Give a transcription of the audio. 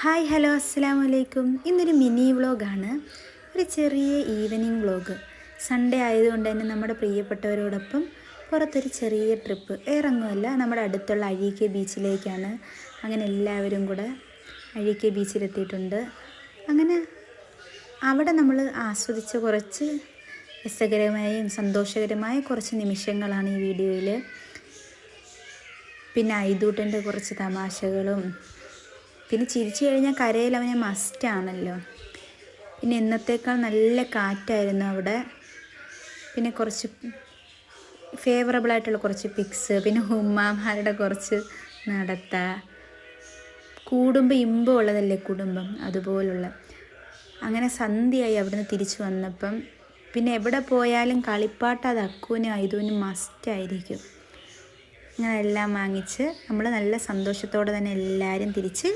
Hi hello അസ്സലാമു അലൈക്കും. ഇന്നൊരു മിനി വ്ളോഗാണ്, ഒരു ചെറിയ ഈവനിങ് വ്ളോഗ്. സൺഡേ ആയതുകൊണ്ട് തന്നെ നമ്മുടെ പ്രിയപ്പെട്ടവരോടൊപ്പം പുറത്തൊരു ചെറിയ ട്രിപ്പ്. വേറൊന്നുമല്ല, നമ്മുടെ അടുത്തുള്ള അഴീക്കെ ബീച്ചിലേക്കാണ്. അങ്ങനെ എല്ലാവരും കൂടെ അഴീക്കെ ബീച്ചിലെത്തിയിട്ടുണ്ട്. അങ്ങനെ അവിടെ നമ്മൾ ആസ്വദിച്ച കുറച്ച് രസകരമായും സന്തോഷകരമായ കുറച്ച് നിമിഷങ്ങളാണ് ഈ വീഡിയോയിൽ. പിന്നെ ഐദൂട്ടൻ്റെ കുറച്ച് തമാശകളും, പിന്നെ ചിരിച്ചു കഴിഞ്ഞാൽ കരയിൽ അവനെ മസ്റ്റാണല്ലോ. പിന്നെ ഇന്നത്തേക്കാൾ നല്ല കാറ്റായിരുന്നു അവിടെ. പിന്നെ കുറച്ച് ഫേവറബിളായിട്ടുള്ള കുറച്ച് പിക്സ്, പിന്നെ ഉമ്മാമാരുടെ കുറച്ച് നടത്ത. കൂടുമ്പോൾ ഇമ്പമുള്ളതല്ലേ കുടുംബം, അതുപോലുള്ള. അങ്ങനെ സന്ധ്യയായി അവിടുന്ന് തിരിച്ചു വന്നപ്പം. പിന്നെ എവിടെ പോയാലും കളിപ്പാട്ട് അത് അക്കുവിനും ഐദുവിനും മസ്റ്റായിരിക്കും. അങ്ങനെ എല്ലാം വാങ്ങിച്ച് നമ്മൾ നല്ല സന്തോഷത്തോടെ തന്നെ എല്ലാവരും തിരിച്ച്